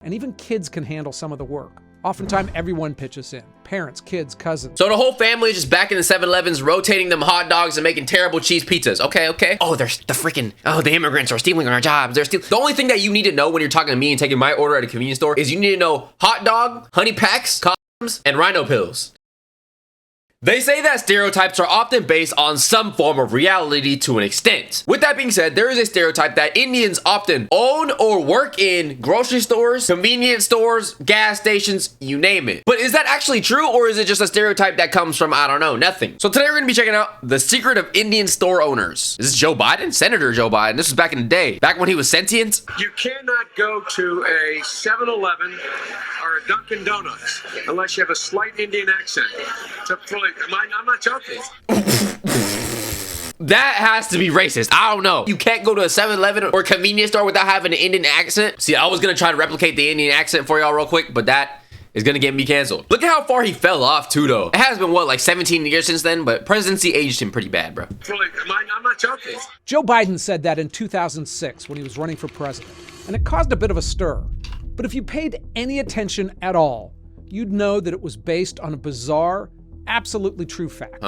And even kids can handle some of the work. Oftentimes, everyone pitches in. Parents, kids, cousins. So the whole family is just back in the 7-Elevens, rotating them hot dogs and making terrible cheese pizzas. Okay. Oh, the immigrants are stealing our jobs. The only thing that you need to know when you're talking to me and taking my order at a convenience store is you need to know hot dog, honey packs, condoms, and rhino pills. They say that stereotypes are often based on some form of reality to an extent. With that being said, there is a stereotype that Indians often own or work in grocery stores, convenience stores, gas stations, you name it. But is that actually true, or is it just a stereotype that comes from, I don't know, nothing? So today we're gonna be checking out the secret of Indian store owners. Is this Joe Biden? Senator Joe Biden. This was back in the day, back when he was sentient. You cannot go to a 7-Eleven or a Dunkin' Donuts unless you have a slight Indian accent to fully. I'm not joking. That has to be racist. I don't know. You can't go to a 7-Eleven or convenience store without having an Indian accent. See, I was gonna try to replicate the Indian accent for y'all real quick, but that is gonna get me canceled. Look at how far he fell off too, though. It has been, what, like 17 years since then, but presidency aged him pretty bad, bro. I'm not joking. Joe Biden said that in 2006 when he was running for president, and it caused a bit of a stir. But if you paid any attention at all, you'd know that it was based on a bizarre, absolutely true fact.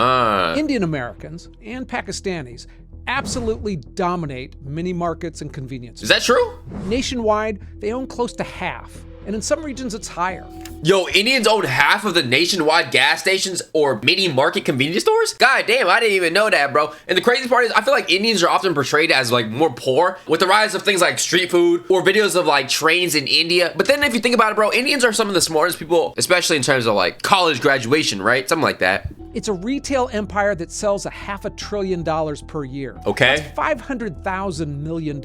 Indian Americans and Pakistanis absolutely dominate mini markets and convenience. Is that true? Nationwide, they own close to half, and in some regions it's higher. Yo, Indians own half of the nationwide gas stations or mini market convenience stores? God damn, I didn't even know that, bro. And the crazy part is, I feel like Indians are often portrayed as like more poor with the rise of things like street food or videos of like trains in India. But then if you think about it, bro, Indians are some of the smartest people, especially in terms of like college graduation, right? Something like that. It's a retail empire that sells $500 billion per year. Okay. That's $500,000 million.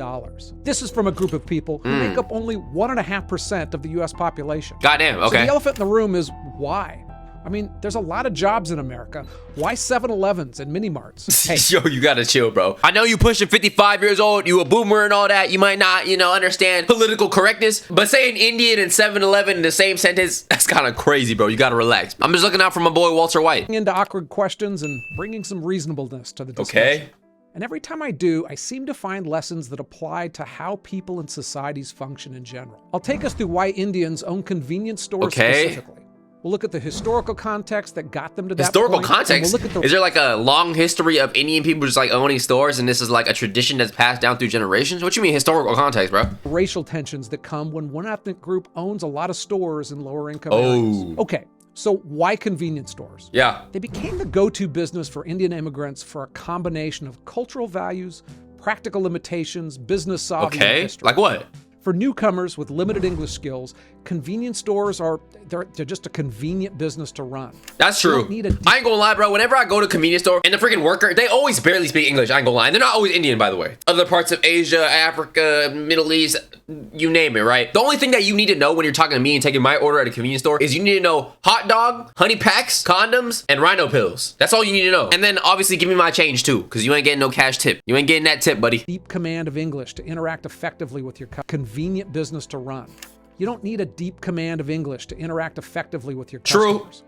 This is from a group of people who make up only 1.5% of the US population. Goddamn, okay. So the elephant in the room is why? I mean, there's a lot of jobs in America. Why 7-Elevens and mini marts? Hey. Yo, you gotta chill, bro. I know you pushing 55 years old, you a boomer and all that. You might not, understand political correctness, but saying Indian and 7-Eleven in the same sentence, that's kind of crazy, bro. You gotta relax. I'm just looking out for my boy Walter White. Into awkward questions and bringing some reasonableness to the discussion. Okay. And every time I do, I seem to find lessons that apply to how people and societies function in general. I'll take us through why Indians own convenience stores specifically. We'll look at the historical context that got them to that historical point. Context? We'll look at Is there like a long history of Indian people just like owning stores and this is like a tradition that's passed down through generations? What you mean historical context, bro? Racial tensions that come when one ethnic group owns a lot of stores in lower income areas. Okay, so why convenience stores? Yeah. They became the go-to business for Indian immigrants for a combination of cultural values, practical limitations, business sovereignty, and history. Like what? For newcomers with limited English skills, convenience stores they're just a convenient business to run. That's true. I ain't gonna lie, bro. Whenever I go to a convenience store and the freaking worker, they always barely speak English. I ain't gonna lie. And they're not always Indian, by the way. Other parts of Asia, Africa, Middle East, you name it, right? The only thing that you need to know when you're talking to me and taking my order at a convenience store is you need to know hot dog, honey packs, condoms, and rhino pills. That's all you need to know. And then obviously give me my change too, because you ain't getting no cash tip. You ain't getting that tip, buddy. Deep command of English to interact effectively with your convenient business to run. You don't need a deep command of English to interact effectively with your customers.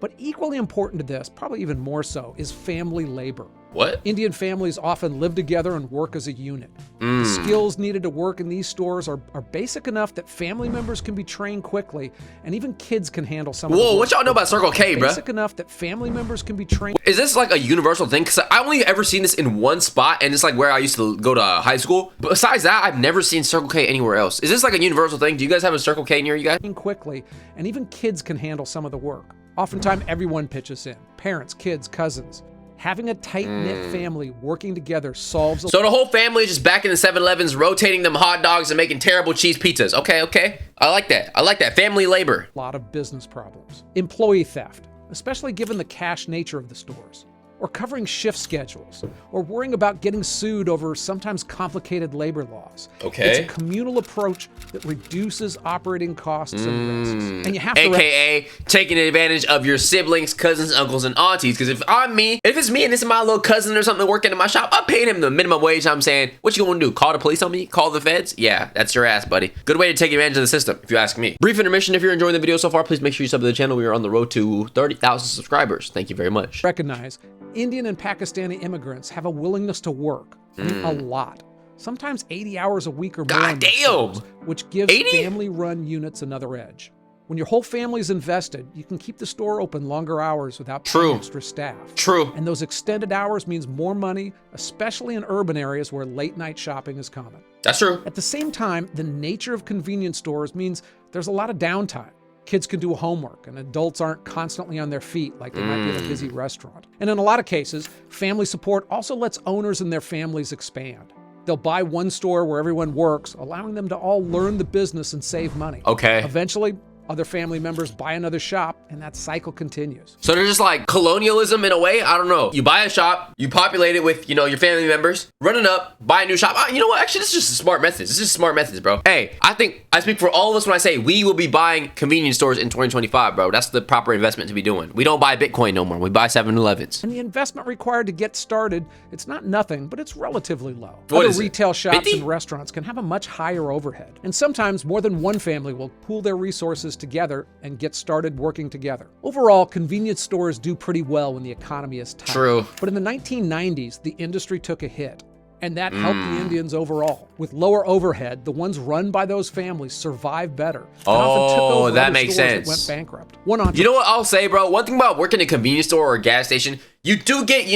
But equally important to this, probably even more so, is family labor. What? Indian families often live together and work as a unit. The skills needed to work in these stores are basic enough that family members can be trained quickly, and even kids can handle some of the work. What y'all know about Circle K, bro? Basic enough that family members can be trained. Is this like a universal thing? Because I only ever seen this in one spot, and it's like where I used to go to high school. But besides that, I've never seen Circle K anywhere else. Is this like a universal thing? Do you guys have a Circle K near you guys? Quickly, and even kids can handle some of the work. Oftentimes, everyone pitches in. Parents, kids, cousins. Having a tight-knit family working together solves. So the whole family is just back in the 7-Elevens, rotating them hot dogs and making terrible cheese pizzas. Okay. I like that. Family labor. A lot of business problems. Employee theft, especially given the cash nature of the stores. Or covering shift schedules, or worrying about getting sued over sometimes complicated labor laws. Okay. It's a communal approach that reduces operating costs and risks. And you have to AKA taking advantage of your siblings, cousins, uncles, and aunties. Because if it's me and this is my little cousin or something working in my shop, I'm paying him the minimum wage. I'm saying, what you gonna do? Call the police on me? Call the feds? Yeah, that's your ass, buddy. Good way to take advantage of the system, if you ask me. Brief intermission. If you're enjoying the video so far, please make sure you sub to the channel. We are on the road to 30,000 subscribers. Thank you very much. Recognize Indian and Pakistani immigrants have a willingness to work. I mean, a lot. sometimes 80 hours a week or more. God in these damn! stores, which gives 80? family-run units another edge. When your whole family's invested, you can keep the store open longer hours without paying extra staff. True. And those extended hours means more money, especially in urban areas where late-night shopping is common. That's true. At the same time, the nature of convenience stores means there's a lot of downtime. Kids can do homework, and adults aren't constantly on their feet like they might be at a busy restaurant. And in a lot of cases, family support also lets owners and their families expand. They'll buy one store where everyone works, allowing them to all learn the business and save money. Okay. Eventually, other family members buy another shop, and that cycle continues. So they're just like colonialism in a way. I don't know. You buy a shop, you populate it with, your family members, run it up, buy a new shop. You know what? Actually, this is just a smart method. This is just smart methods, bro. Hey, I think I speak for all of us when I say we will be buying convenience stores in 2025, bro. That's the proper investment to be doing. We don't buy Bitcoin no more. We buy 7-Elevens. And the investment required to get started, it's not nothing, but it's relatively low. What Other is it? retail shops 50? and restaurants can have a much higher overhead. And sometimes more than one family will pool their resources together and get started working together. Overall, convenience stores do pretty well when the economy is tight. True. But in the 1990s, the industry took a hit. And that helped the Indians overall. With lower overhead, the ones run by those families survive better. And often took over that other makes stores sense. That went bankrupt. One You know what I'll say, bro? One thing about working in a convenience store or a gas station, you do get,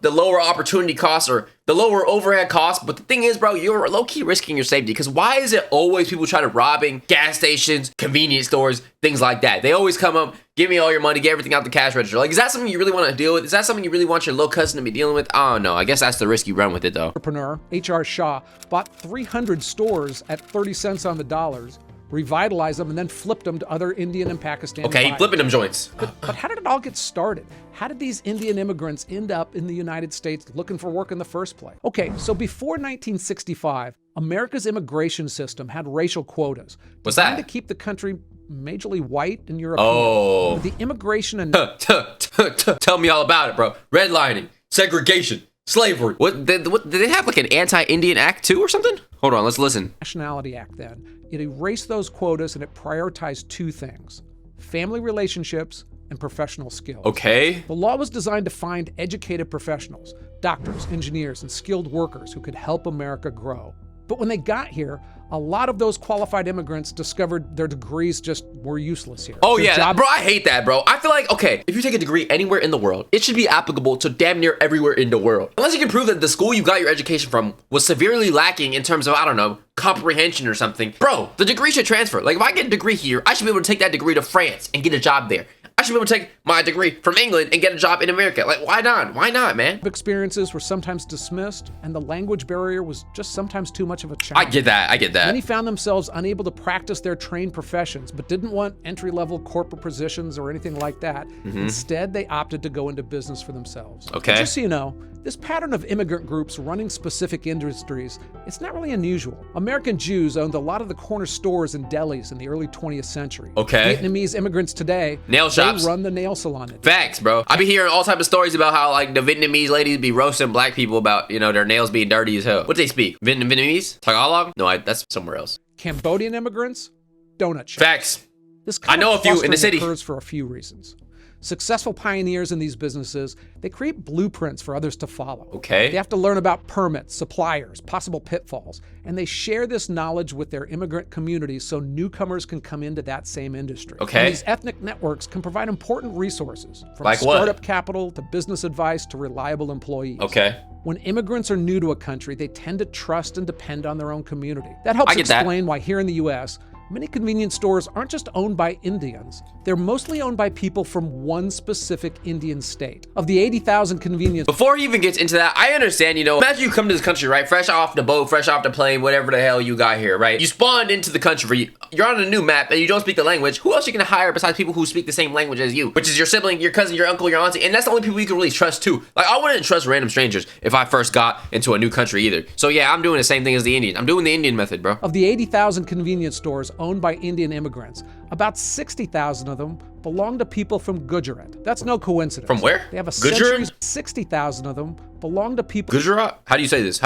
the lower opportunity costs or the lower overhead costs. But the thing is, bro, you're low-key risking your safety. Because why is it always people try to robbing gas stations, convenience stores, things like that? They always come up, give me all your money, get everything out the cash register. Like, is that something you really want to deal with? Is that something you really want your little cousin to be dealing with? I don't know. I guess that's the risk you run with it, though. Entrepreneur H.R. Shah bought 300 stores at 30 cents on the dollars, revitalized them, and then flipped them to other Indian and Pakistani Okay, he buyers. flipping them joints. But how did it all get started? How did these Indian immigrants end up in the United States looking for work in the first place? Okay, so before 1965, America's immigration system had racial quotas. What's designed that? to keep the country majorly white and European. Oh. The immigration and Tell me all about it, bro. Redlining, segregation, slavery. What did they have like an anti-Indian act too or something? Hold on, let's listen. Nationality Act then, it erased those quotas and it prioritized two things: family relationships and professional skills. Okay. The law was designed to find educated professionals, doctors, engineers, and skilled workers who could help America grow. But when they got here, a lot of those qualified immigrants discovered their degrees just were useless here. Oh Their yeah, job- bro, I hate that, bro. I feel like, okay, if you take a degree anywhere in the world, it should be applicable to damn near everywhere in the world. Unless you can prove that the school you got your education from was severely lacking in terms of, I don't know, comprehension or something. Bro, the degree should transfer. Like, if I get a degree here, I should be able to take that degree to France and get a job there. I should be able to take my degree from England and get a job in America. Like, why not? Why not, man? experiences were sometimes dismissed, and the language barrier was just sometimes too much of a challenge. I get that. Many found themselves unable to practice their trained professions, but didn't want entry-level corporate positions or anything like that. Instead, they opted to go into business for themselves. Okay. And just so you know, this pattern of immigrant groups running specific industries, it's not really unusual. American Jews owned a lot of the corner stores and delis in the early 20th century. Okay. Vietnamese immigrants today, Nail shops. they run the nail salon industry. Facts, bro. I be hearing all type of stories about how, like, the Vietnamese ladies be roasting black people about, their nails being dirty as hell. What do they speak? Vietnamese? Tagalog? No, that's somewhere else. Cambodian immigrants, donut shops. Facts. This kind I know of a few in the clustering city. occurs for a few reasons. Successful pioneers in these businesses, they create blueprints for others to follow. Okay. They have to learn about permits, suppliers, possible pitfalls, and they share this knowledge with their immigrant communities so newcomers can come into that same industry. Okay. And these ethnic networks can provide important resources, from Like what? startup capital to business advice to reliable employees. Okay. When immigrants are new to a country, they tend to trust and depend on their own community. That helps I get that. explain why here in the U.S., many convenience stores aren't just owned by Indians. They're mostly owned by people from one specific Indian state. Of the 80,000 convenience Before he even gets into that, I understand, imagine you come to this country, right? Fresh off the boat, fresh off the plane, whatever the hell you got here, right? You spawned into the country, you're on a new map, and you don't speak the language. Who else are you gonna hire besides people who speak the same language as you? Which is your sibling, your cousin, your uncle, your auntie, and that's the only people you can really trust too. Like, I wouldn't trust random strangers if I first got into a new country either. So yeah, I'm doing the same thing as the Indian. I'm doing the Indian method, bro. Of the 80,000 convenience stores owned by Indian immigrants, about 60,000 of them belong to people from Gujarat. That's no coincidence. From where? They have a Gujarat? centuries. 60,000 of them belong to people. Gujarat? How do you say this?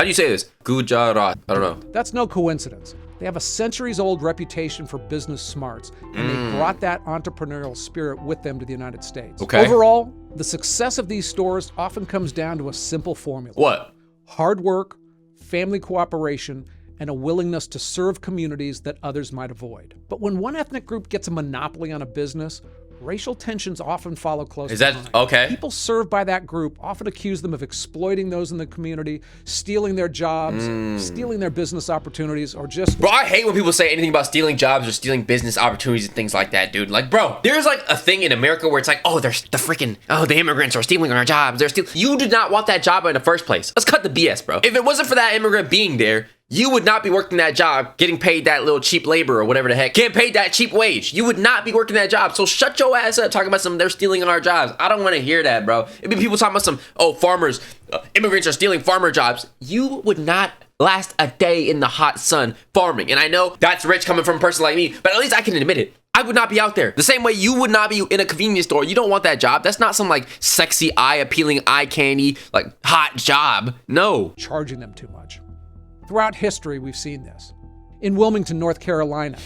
Gujarat. I don't know. That's no coincidence. They have a centuries-old reputation for business smarts, and they brought that entrepreneurial spirit with them to the United States. Okay. Overall, the success of these stores often comes down to a simple formula. What? Hard work, family cooperation, and a willingness to serve communities that others might avoid. But when one ethnic group gets a monopoly on a business, racial tensions often follow close behind. Is that okay? People served by that group often accuse them of exploiting those in the community, stealing their jobs, stealing their business opportunities, or just... Bro, I hate when people say anything about stealing jobs or stealing business opportunities and things like that, dude. Like, bro, there's like a thing in America where it's like, oh, there's the immigrants are stealing our jobs. You did not want that job in the first place. Let's cut the BS, bro. If it wasn't for that immigrant being there, you would not be working that job, getting paid that little cheap labor or whatever the heck, getting paid that cheap wage. You would not be working that job. So shut your ass up talking about they're stealing our jobs. I don't want to hear that, bro. It'd be people talking about farmers, immigrants are stealing farmer jobs. You would not last a day in the hot sun farming. And I know that's rich coming from a person like me, but at least I can admit it. I would not be out there. The same way you would not be in a convenience store. You don't want that job. That's not some like sexy, eye-appealing, eye candy, like hot job. No. Charging them too much. Throughout history, we've seen this. In Wilmington, North Carolina,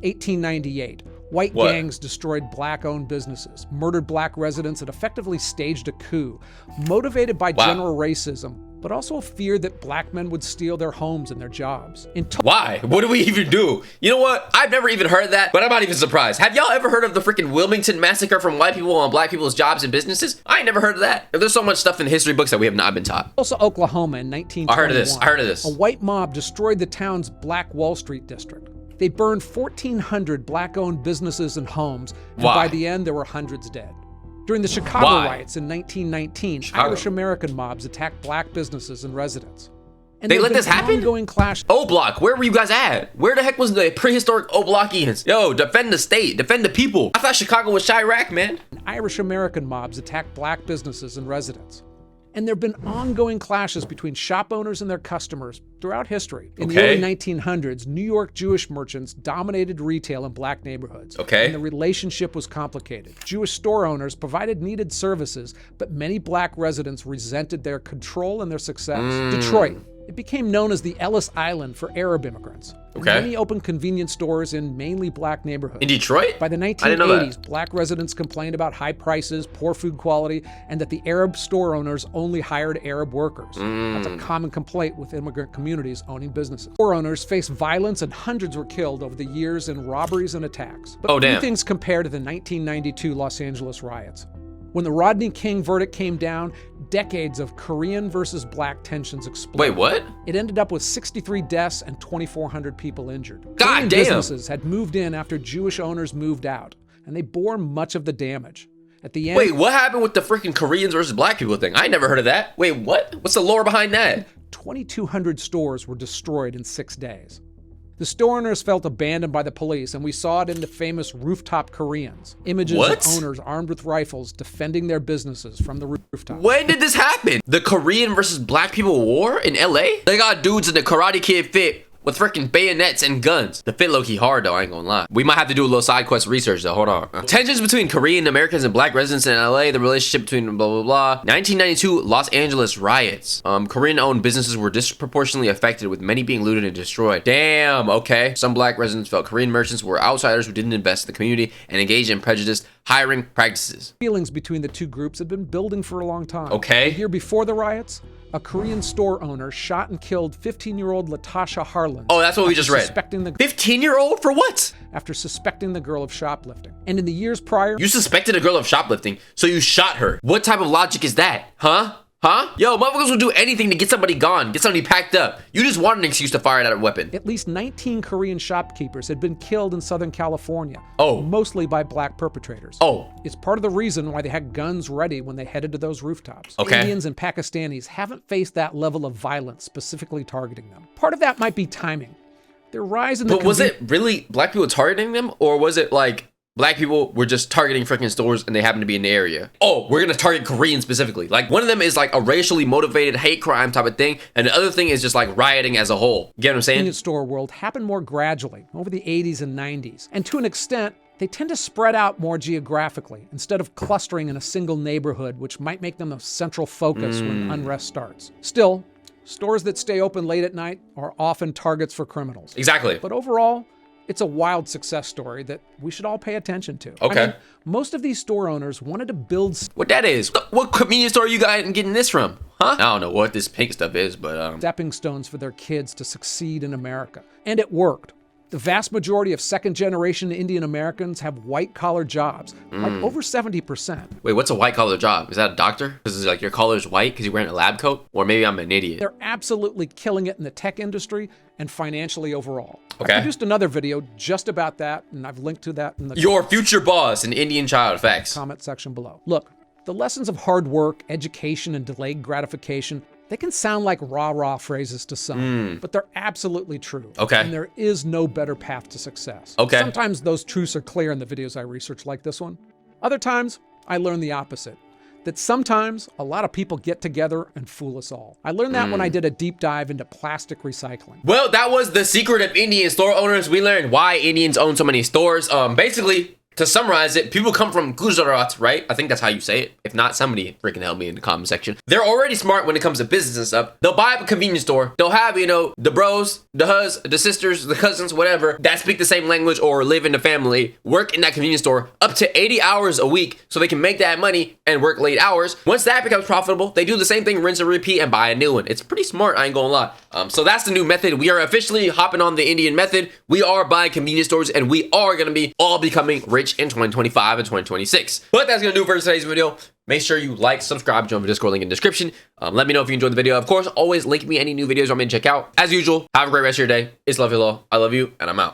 1898, white gangs destroyed black-owned businesses, murdered black residents, and effectively staged a coup, motivated by general racism, but also a fear that black men would steal their homes and their jobs. Why? What do we even do? You know what? I've never even heard that, but I'm not even surprised. Have y'all ever heard of the freaking Wilmington massacre from white people on black people's jobs and businesses? I ain't never heard of that. There's so much stuff in history books that we have not been taught. Also, Oklahoma in 1921. I heard of this. A white mob destroyed the town's Black Wall Street district. They burned 1,400 black-owned businesses and homes, and by the end, there were hundreds dead. During the Chicago riots in 1919, Irish-American mobs attacked black businesses and residents. And they let this happen? Ongoing clash. O-Block, where were you guys at? Where the heck was the prehistoric O-Blockians? Yo, defend the state, defend the people. I thought Chicago was Chirac, man. Irish-American mobs attacked black businesses and residents. And there have been ongoing clashes between shop owners and their customers throughout history. In the early 1900s, New York Jewish merchants dominated retail in black neighborhoods. And the relationship was complicated. Jewish store owners provided needed services, but many black residents resented their control and their success. Detroit. It became known as the Ellis Island for Arab immigrants. Many opened convenience stores in mainly black neighborhoods. In Detroit? By the 1980s, black residents complained about high prices, poor food quality, and that the Arab store owners only hired Arab workers. That's a common complaint with immigrant communities owning businesses. Store owners faced violence and hundreds were killed over the years in robberies and attacks. But few things compare to the 1992 Los Angeles riots. When the Rodney King verdict came down, decades of Korean versus black tensions exploded. Wait, what? It ended up with 63 deaths and 2,400 people injured. God Korean damn. Businesses had moved in after Jewish owners moved out, and they bore much of the damage. At the end, wait, what happened with the freaking Koreans versus black people thing? I never heard of that. Wait, what? What's the lore behind that? 2,200 stores were destroyed in 6 days. The store owners felt abandoned by the police, and we saw it in the famous rooftop Koreans. Images of owners armed with rifles defending their businesses from the rooftop. When did this happen? The Korean versus black people war in LA? They got dudes in the Karate Kid fit with freaking bayonets and guns. The fit low-key hard though, I ain't gonna lie. We might have to do a little side quest research though, hold on. Tensions between Korean Americans and black residents in LA, the relationship between blah, blah, blah. 1992 Los Angeles riots. Korean-owned businesses were disproportionately affected with many being looted and destroyed. Damn, okay. Some black residents felt Korean merchants were outsiders who didn't invest in the community and engaged in prejudiced hiring practices. Feelings between the two groups had been building for a long time. Okay. The year before the riots, a Korean store owner shot and killed 15-year-old Latasha Harlan. Oh, that's what we just read. 15-year-old for what? After suspecting the girl of shoplifting. And in the years prior... You suspected a girl of shoplifting, so you shot her. What type of logic is that? Huh? Yo, motherfuckers will do anything to get somebody gone, get somebody packed up. You just want an excuse to fire that weapon. At least 19 Korean shopkeepers had been killed in Southern California. Oh. Mostly by black perpetrators. Oh. It's part of the reason why they had guns ready when they headed to those rooftops. Okay. Indians and Pakistanis haven't faced that level of violence specifically targeting them. Part of that might be timing. Their rise in the... But was it really black people targeting them? Or was it like... black people were just targeting freaking stores and they happen to be in the area? Oh, we're gonna target Koreans specifically. Like one of them is like a racially motivated hate crime type of thing, and the other thing is just like rioting as a whole. You get what I'm saying? The convenience store world happened more gradually over the 80s and 90s. And to an extent, they tend to spread out more geographically instead of clustering in a single neighborhood, which might make them a central focus when unrest starts. Still, stores that stay open late at night are often targets for criminals. Exactly. But overall, it's a wild success story that we should all pay attention to. Okay. I mean, most of these store owners wanted to build... What that is? What convenience store are you guys getting this from? Huh? I don't know what this pink stuff is, but stepping stones for their kids to succeed in America. And it worked. The vast majority of second-generation Indian Americans have white-collar jobs, like over 70%. Wait, what's a white-collar job? Is that a doctor? Because it's like your collar's white because you're wearing a lab coat? Or maybe I'm an idiot. They're absolutely killing it in the tech industry and financially overall. Okay. I produced another video just about that, and I've linked to that in the Your future boss, an Indian child, facts. comment section below. Look, the lessons of hard work, education, and delayed gratification, they can sound like rah-rah phrases to some, but they're absolutely true. Okay. And there is no better path to success. Okay. Sometimes those truths are clear in the videos I research like this one. Other times, I learn the opposite. That sometimes a lot of people get together and fool us all. I learned that when I did a deep dive into plastic recycling. Well, that was the secret of Indian store owners. We learned why Indians own so many stores. Basically, to summarize it, people come from Gujarat, right? I think that's how you say it. If not, somebody freaking help me in the comment section. They're already smart when it comes to business and stuff. They'll buy up a convenience store. They'll have, you know, the bros, the hus, the sisters, the cousins, whatever, that speak the same language or live in the family, work in that convenience store up to 80 hours a week so they can make that money and work late hours. Once that becomes profitable, they do the same thing, rinse and repeat, and buy a new one. It's pretty smart, I ain't gonna lie. So that's the new method. We are officially hopping on the Indian method. We are buying convenience stores and we are gonna be all becoming rich in 2025 and 2026. But that's gonna do it for today's video. Make sure you like, subscribe, join the Discord link in the description. Let me know if you enjoyed the video. Of course, always link me any new videos I'm gonna check out. As usual, have a great rest of your day. It's Love You Law. I love you, and I'm out.